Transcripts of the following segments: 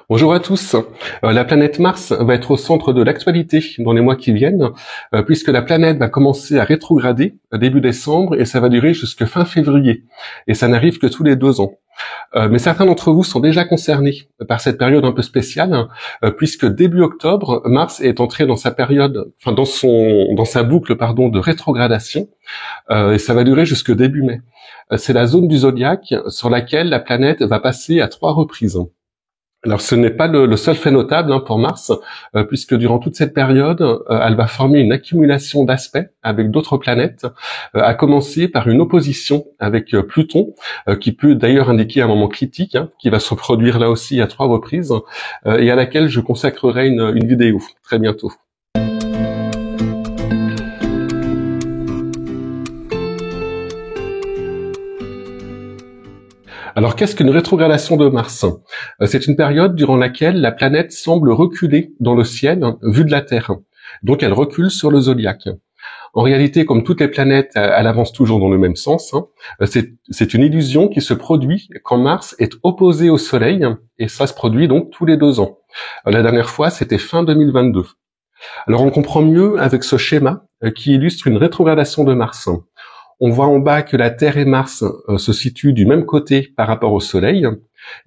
Bonjour à tous. La planète Mars va être au centre de l'actualité dans les mois qui viennent, puisque la planète va commencer à rétrograder début décembre et ça va durer jusque fin février. Et ça n'arrive que tous les 2 ans. Mais certains d'entre vous sont déjà concernés par cette période un peu spéciale, puisque début octobre, Mars est entré dans sa période, dans sa boucle, de rétrogradation, et ça va durer jusque début mai. C'est la zone du zodiaque sur laquelle la planète va passer à 3 reprises. Alors ce n'est pas le seul fait notable pour Mars, puisque durant toute cette période, elle va former une accumulation d'aspects avec d'autres planètes, à commencer par une opposition avec Pluton, qui peut d'ailleurs indiquer un moment critique, qui va se produire là aussi à 3 reprises, et à laquelle je consacrerai une vidéo très bientôt. Alors, qu'est-ce qu'une rétrogradation de Mars? C'est une période durant laquelle la planète semble reculer dans le ciel, vue de la Terre. Donc, elle recule sur le zodiaque. En réalité, comme toutes les planètes, elle avance toujours dans le même sens. C'est une illusion qui se produit quand Mars est opposé au Soleil, et ça se produit donc tous les 2 ans. La dernière fois, c'était fin 2022. Alors, on comprend mieux avec ce schéma qui illustre une rétrogradation de Mars. On voit en bas que la Terre et Mars se situent du même côté par rapport au Soleil,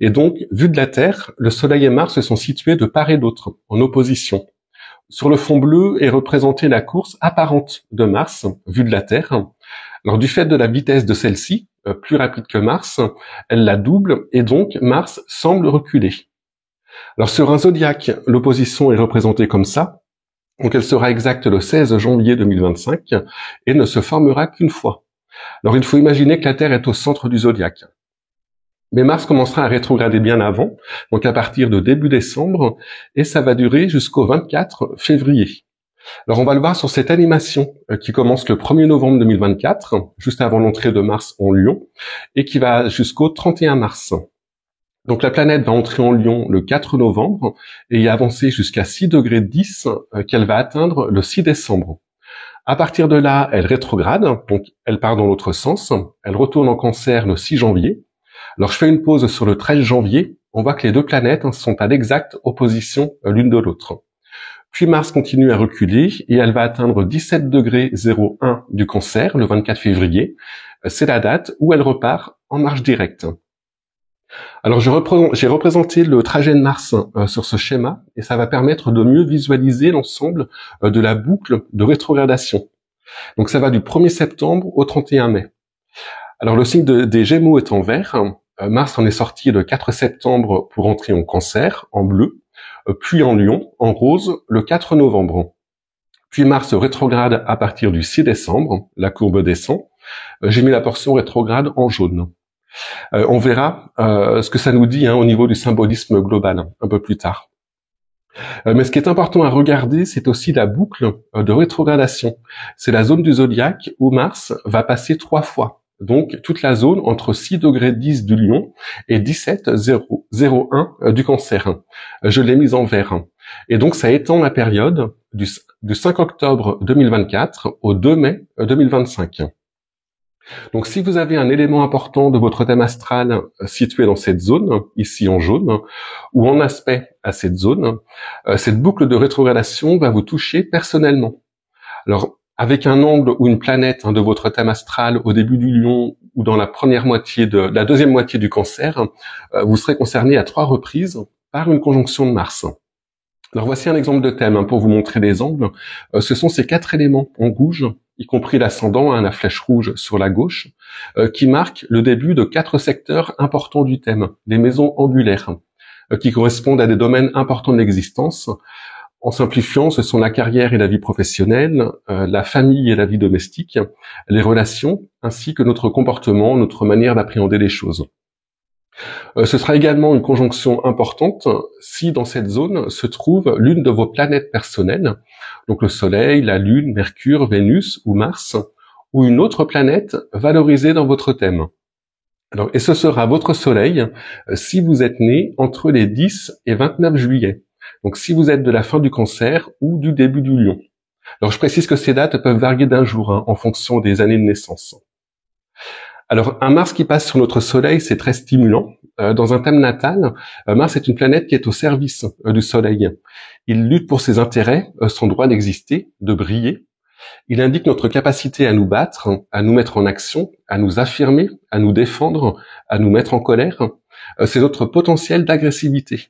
et donc, vu de la Terre, le Soleil et Mars sont situés de part et d'autre, en opposition. Sur le fond bleu est représentée la course apparente de Mars, vue de la Terre. Alors, du fait de la vitesse de celle-ci, plus rapide que Mars, elle la double, et donc Mars semble reculer. Alors, sur un zodiaque, l'opposition est représentée comme ça. Donc elle sera exacte le 16 janvier 2025 et ne se formera qu'une fois. Alors il faut imaginer que la Terre est au centre du zodiaque. Mais Mars commencera à rétrograder bien avant, donc à partir de début décembre, et ça va durer jusqu'au 24 février. Alors on va le voir sur cette animation qui commence le 1er novembre 2024, juste avant l'entrée de Mars en Lion, et qui va jusqu'au 31 mars. Donc la planète va entrer en Lion le 4 novembre et y avancer jusqu'à 6 degrés 10 qu'elle va atteindre le 6 décembre. À partir de là, elle rétrograde, donc elle part dans l'autre sens. Elle retourne en Cancer le 6 janvier. Alors je fais une pause sur le 13 janvier. On voit que les 2 planètes sont à l'exacte opposition l'une de l'autre. Puis Mars continue à reculer et elle va atteindre 17 degrés 01 du Cancer le 24 février. C'est la date où elle repart en marche directe. Alors j'ai représenté le trajet de Mars sur ce schéma et ça va permettre de mieux visualiser l'ensemble de la boucle de rétrogradation. Donc ça va du 1er septembre au 31 mai. Alors le signe des Gémeaux est en vert. Mars en est sorti le 4 septembre pour entrer en Cancer, en bleu, puis en Lion, en rose, le 4 novembre. Puis Mars rétrograde à partir du 6 décembre, la courbe descend. J'ai mis la portion rétrograde en jaune. On verra ce que ça nous dit au niveau du symbolisme global un peu plus tard. Mais ce qui est important à regarder, c'est aussi la boucle de rétrogradation. C'est la zone du zodiaque où Mars va passer 3 fois. Donc toute la zone entre 6 degrés 10 du Lion et 17,01 du Cancer. Je l'ai mise en vert. Et donc ça étend la période du 5 octobre 2024 au 2 mai 2025. Donc si vous avez un élément important de votre thème astral situé dans cette zone, ici en jaune, ou en aspect à cette zone, cette boucle de rétrogradation va vous toucher personnellement. Alors avec un angle ou une planète de votre thème astral au début du Lion ou dans la deuxième moitié du Cancer, vous serez concerné à 3 reprises par une conjonction de Mars. Alors voici un exemple de thème pour vous montrer les angles. Ce sont ces 4 éléments en rouge, y compris l'ascendant, la flèche rouge sur la gauche, qui marquent le début de 4 secteurs importants du thème, les maisons angulaires, qui correspondent à des domaines importants de l'existence. En simplifiant, ce sont la carrière et la vie professionnelle, la famille et la vie domestique, les relations, ainsi que notre comportement, notre manière d'appréhender les choses. Ce sera également une conjonction importante si dans cette zone se trouve l'une de vos planètes personnelles, donc le Soleil, la Lune, Mercure, Vénus ou Mars, ou une autre planète valorisée dans votre thème. Alors, et ce sera votre Soleil si vous êtes né entre les 10 et 29 juillet. Donc si vous êtes de la fin du Cancer ou du début du Lion. Alors je précise que ces dates peuvent varier d'un jour en fonction des années de naissance. Alors, un Mars qui passe sur notre Soleil, c'est très stimulant. dans un thème natal, Mars est une planète qui est au service du Soleil. Il lutte pour ses intérêts, son droit d'exister, de briller. Il indique notre capacité à nous battre, à nous mettre en action, à nous affirmer, à nous défendre, à nous mettre en colère. C'est notre potentiel d'agressivité.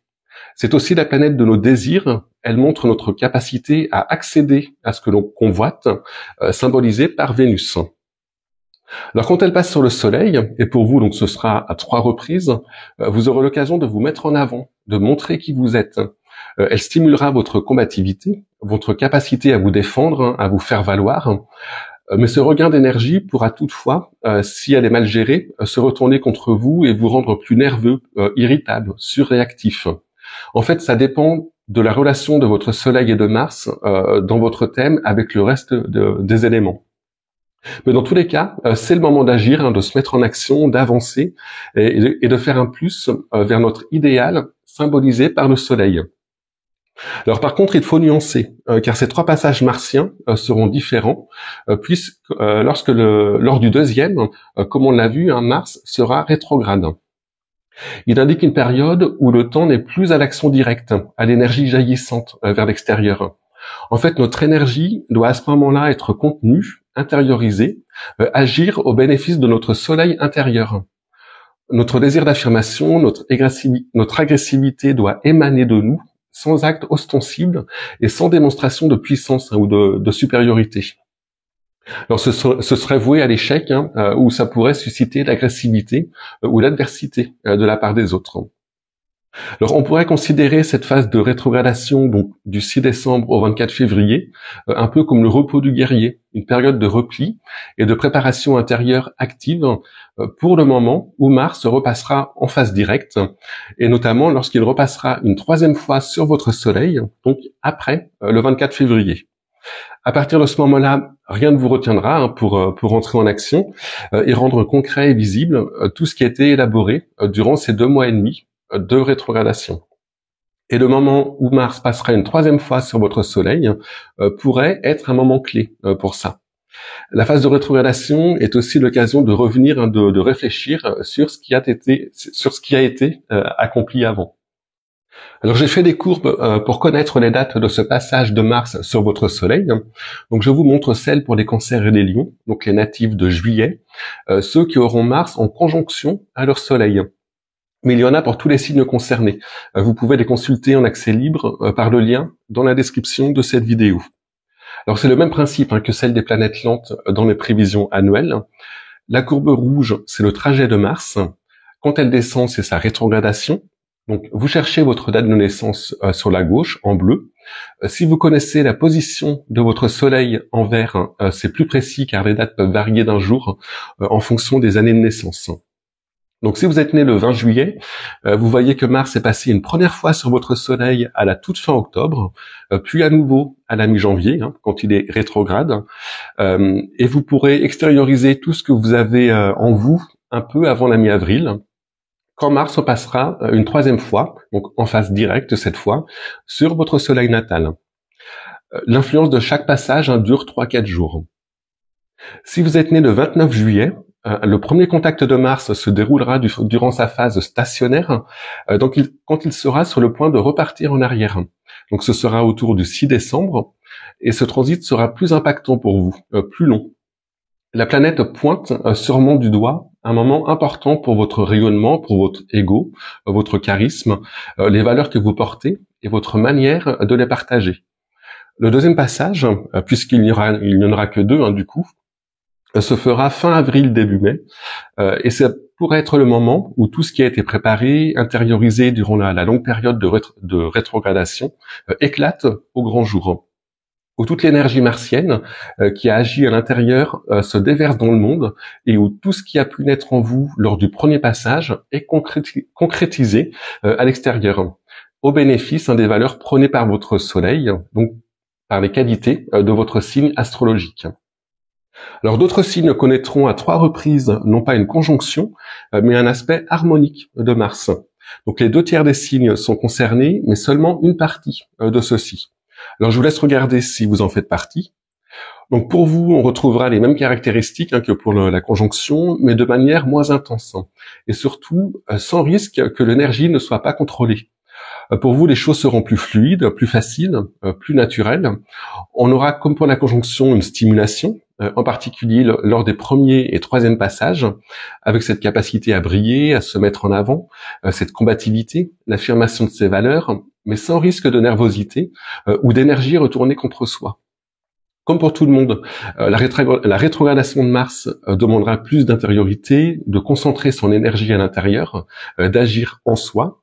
C'est aussi la planète de nos désirs. Elle montre notre capacité à accéder à ce que l'on convoite, symbolisé par Vénus. Alors quand elle passe sur le Soleil, et pour vous donc ce sera à 3 reprises, vous aurez l'occasion de vous mettre en avant, de montrer qui vous êtes. Elle stimulera votre combativité, votre capacité à vous défendre, à vous faire valoir. Mais ce regain d'énergie pourra toutefois, si elle est mal gérée, se retourner contre vous et vous rendre plus nerveux, irritable, surréactif. En fait, ça dépend de la relation de votre Soleil et de Mars dans votre thème avec le reste des éléments. Mais dans tous les cas, c'est le moment d'agir, de se mettre en action, d'avancer et de faire un plus vers notre idéal symbolisé par le Soleil. Alors par contre, il faut nuancer, car ces 3 passages martiens seront différents, puisque lors du deuxième, comme on l'a vu, Mars sera rétrograde. Il indique une période où le temps n'est plus à l'action directe, à l'énergie jaillissante vers l'extérieur. En fait, notre énergie doit à ce moment-là être contenue, intériorisée, agir au bénéfice de notre soleil intérieur. Notre désir d'affirmation, notre agressivité doit émaner de nous, sans acte ostensible et sans démonstration de puissance ou de supériorité. Alors ce serait voué à l'échec, où ça pourrait susciter l'agressivité ou l'adversité de la part des autres. Alors on pourrait considérer cette phase de rétrogradation donc du 6 décembre au 24 février un peu comme le repos du guerrier, une période de repli et de préparation intérieure active pour le moment où Mars repassera en phase directe et notamment lorsqu'il repassera une 3e fois sur votre Soleil, donc après le 24 février. À partir de ce moment-là, rien ne vous retiendra pour entrer en action et rendre concret et visible tout ce qui a été élaboré durant ces 2 mois et demi de rétrogradation. Et le moment où Mars passera une 3e fois sur votre Soleil pourrait être un moment clé pour ça. La phase de rétrogradation est aussi l'occasion de revenir, de réfléchir sur ce qui a été accompli avant. Alors j'ai fait des courbes pour connaître les dates de ce passage de Mars sur votre Soleil. Donc je vous montre celles pour les Cancers et les Lions, donc les natifs de juillet, ceux qui auront Mars en conjonction à leur Soleil. Mais il y en a pour tous les signes concernés. Vous pouvez les consulter en accès libre par le lien dans la description de cette vidéo. Alors c'est le même principe que celle des planètes lentes dans les prévisions annuelles. La courbe rouge, c'est le trajet de Mars. Quand elle descend, c'est sa rétrogradation. Donc vous cherchez votre date de naissance sur la gauche, en bleu. Si vous connaissez la position de votre Soleil en vert, c'est plus précis car les dates peuvent varier d'un jour en fonction des années de naissance. Donc si vous êtes né le 20 juillet, vous voyez que Mars est passé une première fois sur votre Soleil à la toute fin octobre, puis à nouveau à la mi-janvier, quand il est rétrograde, et vous pourrez extérioriser tout ce que vous avez en vous un peu avant la mi-avril, quand Mars passera une 3e fois, donc en phase directe cette fois, sur votre Soleil natal. L'influence de chaque passage dure 3-4 jours. Si vous êtes né le 29 juillet, le premier contact de Mars se déroulera durant sa phase stationnaire, donc quand il sera sur le point de repartir en arrière. Donc ce sera autour du 6 décembre, et ce transit sera plus impactant pour vous, plus long. La planète pointe sûrement du doigt un moment important pour votre rayonnement, pour votre ego, votre charisme, les valeurs que vous portez et votre manière de les partager. Le deuxième passage, puisqu'il n'y en aura que 2 du coup, se fera fin avril, début mai, et ça pourrait être le moment où tout ce qui a été préparé, intériorisé durant la longue période de rétrogradation, éclate au grand jour, où toute l'énergie martienne qui a agi à l'intérieur se déverse dans le monde, et où tout ce qui a pu naître en vous lors du premier passage est concrétisé à l'extérieur, au bénéfice des valeurs prônées par votre Soleil, donc par les qualités de votre signe astrologique. Alors d'autres signes connaîtront à 3 reprises, non pas une conjonction, mais un aspect harmonique de Mars. Donc les 2/3 des signes sont concernés, mais seulement une partie de ceux-ci. Alors je vous laisse regarder si vous en faites partie. Donc pour vous, on retrouvera les mêmes caractéristiques que pour la conjonction, mais de manière moins intense. Et surtout, sans risque que l'énergie ne soit pas contrôlée. Pour vous, les choses seront plus fluides, plus faciles, plus naturelles. On aura, comme pour la conjonction, une stimulation, en particulier lors des premiers et troisième passages, avec cette capacité à briller, à se mettre en avant, cette combativité, l'affirmation de ses valeurs, mais sans risque de nervosité ou d'énergie retournée contre soi. Comme pour tout le monde, la rétrogradation de Mars demandera plus d'intériorité, de concentrer son énergie à l'intérieur, d'agir en soi.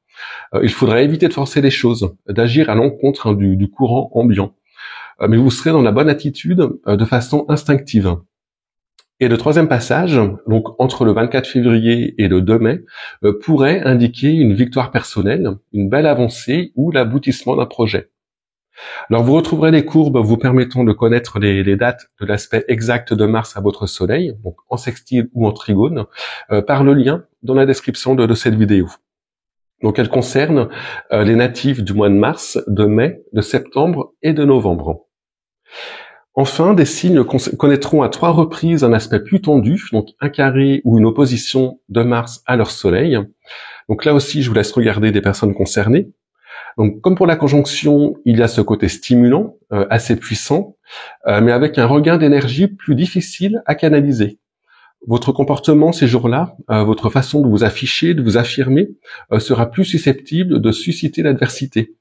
Il faudra éviter de forcer les choses, d'agir à l'encontre du courant ambiant. Mais vous serez dans la bonne attitude de façon instinctive. Et le troisième passage, donc entre le 24 février et le 2 mai, pourrait indiquer une victoire personnelle, une belle avancée ou l'aboutissement d'un projet. Alors vous retrouverez les courbes vous permettant de connaître les dates de l'aspect exact de Mars à votre Soleil, donc en sextile ou en trigone, par le lien dans la description de cette vidéo. Donc elles concernent les natifs du mois de mars, de mai, de septembre et de novembre. Enfin, des signes connaîtront à 3 reprises un aspect plus tendu, donc un carré ou une opposition de Mars à leur Soleil. Donc là aussi, je vous laisse regarder des personnes concernées. Donc, comme pour la conjonction, il y a ce côté stimulant, assez puissant, mais avec un regain d'énergie plus difficile à canaliser. Votre comportement ces jours-là, votre façon de vous afficher, de vous affirmer, sera plus susceptible de susciter l'adversité.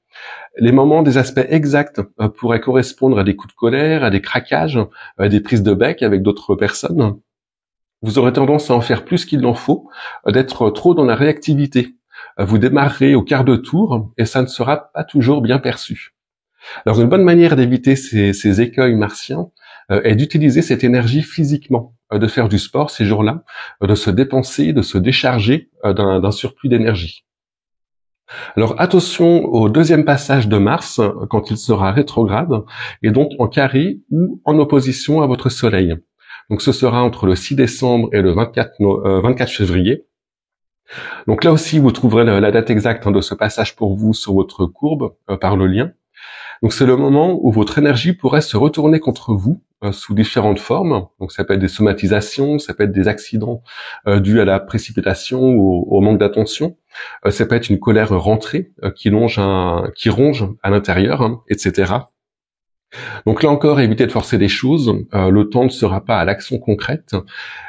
Les moments des aspects exacts pourraient correspondre à des coups de colère, à des craquages, à des prises de bec avec d'autres personnes. Vous aurez tendance à en faire plus qu'il n'en faut, d'être trop dans la réactivité. Vous démarrerez au quart de tour et ça ne sera pas toujours bien perçu. Alors une bonne manière d'éviter ces écueils martiens est d'utiliser cette énergie physiquement, de faire du sport ces jours-là, de se dépenser, de se décharger d'un surplus d'énergie. Alors attention au deuxième passage de Mars quand il sera rétrograde et donc en carré ou en opposition à votre Soleil. Donc ce sera entre le 6 décembre et le 24 février. Donc là aussi vous trouverez la date exacte de ce passage pour vous sur votre courbe par le lien. Donc c'est le moment où votre énergie pourrait se retourner contre vous sous différentes formes. Donc ça peut être des somatisations, ça peut être des accidents dus à la précipitation ou au manque d'attention. Ça peut être une colère rentrée qui ronge à l'intérieur, etc. Donc là encore, évitez de forcer les choses. Le temps ne sera pas à l'action concrète.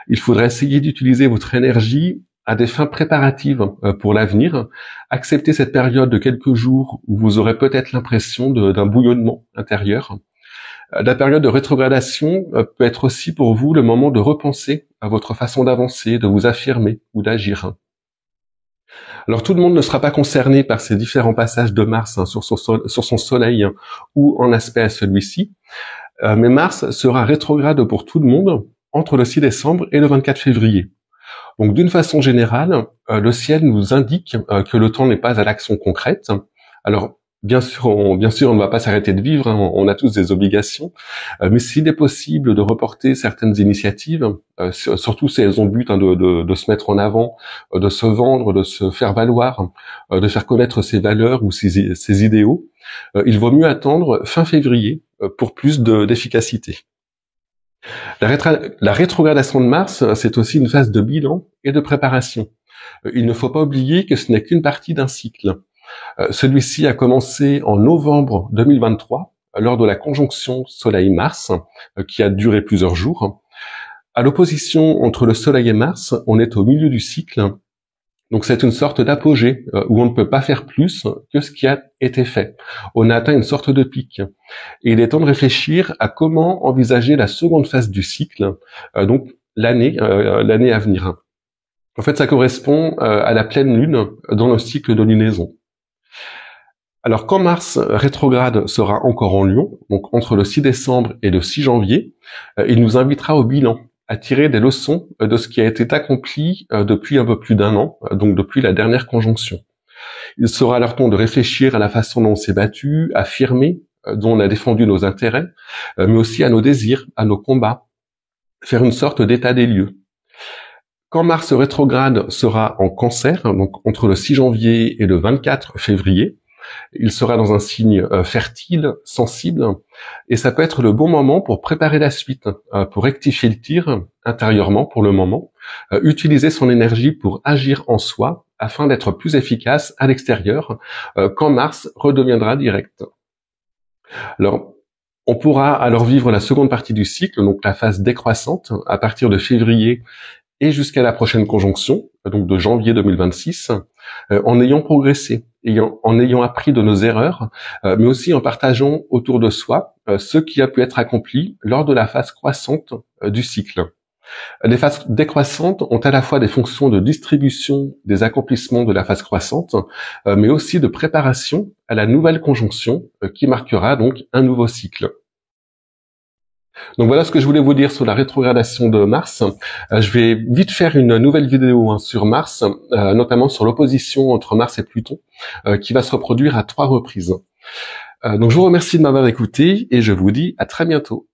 Il faudrait essayer d'utiliser votre énergie à des fins préparatives pour l'avenir. Acceptez cette période de quelques jours où vous aurez peut-être l'impression d'un bouillonnement intérieur. La période de rétrogradation peut être aussi pour vous le moment de repenser à votre façon d'avancer, de vous affirmer ou d'agir. Alors tout le monde ne sera pas concerné par ces différents passages de Mars sur son Soleil ou en aspect à celui-ci, mais Mars sera rétrograde pour tout le monde entre le 6 décembre et le 24 février. Donc d'une façon générale, le ciel nous indique que le temps n'est pas à l'action concrète. Alors bien sûr, on ne va pas s'arrêter de vivre, on a tous des obligations, mais s'il est possible de reporter certaines initiatives, surtout si elles ont but de se mettre en avant, de se vendre, de se faire valoir, de faire connaître ses valeurs ou ses idéaux, il vaut mieux attendre fin février pour plus d'efficacité. La rétrogradation de Mars, c'est aussi une phase de bilan et de préparation. Il ne faut pas oublier que ce n'est qu'une partie d'un cycle. Celui-ci a commencé en novembre 2023, lors de la conjonction Soleil-Mars, qui a duré plusieurs jours. À l'opposition entre le Soleil et Mars, on est au milieu du cycle. Donc c'est une sorte d'apogée où on ne peut pas faire plus que ce qui a été fait. On a atteint une sorte de pic. Et il est temps de réfléchir à comment envisager la seconde phase du cycle, donc l'année à venir. En fait, ça correspond à la pleine lune dans le cycle de lunaison. Alors quand Mars rétrograde sera encore en Lion, donc entre le 6 décembre et le 6 janvier, il nous invitera au bilan, à tirer des leçons de ce qui a été accompli depuis un peu plus d'un an, donc depuis la dernière conjonction. Il sera leur temps de réfléchir à la façon dont on s'est battu, affirmer, dont on a défendu nos intérêts, mais aussi à nos désirs, à nos combats, faire une sorte d'état des lieux. Quand Mars rétrograde sera en Cancer, donc entre le 6 janvier et le 24 février, Il sera dans un signe fertile, sensible, et ça peut être le bon moment pour préparer la suite, pour rectifier le tir intérieurement pour le moment, utiliser son énergie pour agir en soi afin d'être plus efficace à l'extérieur quand Mars redeviendra direct. Alors, on pourra alors vivre la seconde partie du cycle, donc la phase décroissante, à partir de février et jusqu'à la prochaine conjonction, donc de janvier 2026, en ayant progressé, en ayant appris de nos erreurs, mais aussi en partageant autour de soi ce qui a pu être accompli lors de la phase croissante du cycle. Les phases décroissantes ont à la fois des fonctions de distribution des accomplissements de la phase croissante, mais aussi de préparation à la nouvelle conjonction qui marquera donc un nouveau cycle. Donc voilà ce que je voulais vous dire sur la rétrogradation de Mars. Je vais vite faire une nouvelle vidéo sur Mars, notamment sur l'opposition entre Mars et Pluton, qui va se reproduire à 3 reprises. Donc je vous remercie de m'avoir écouté et je vous dis à très bientôt.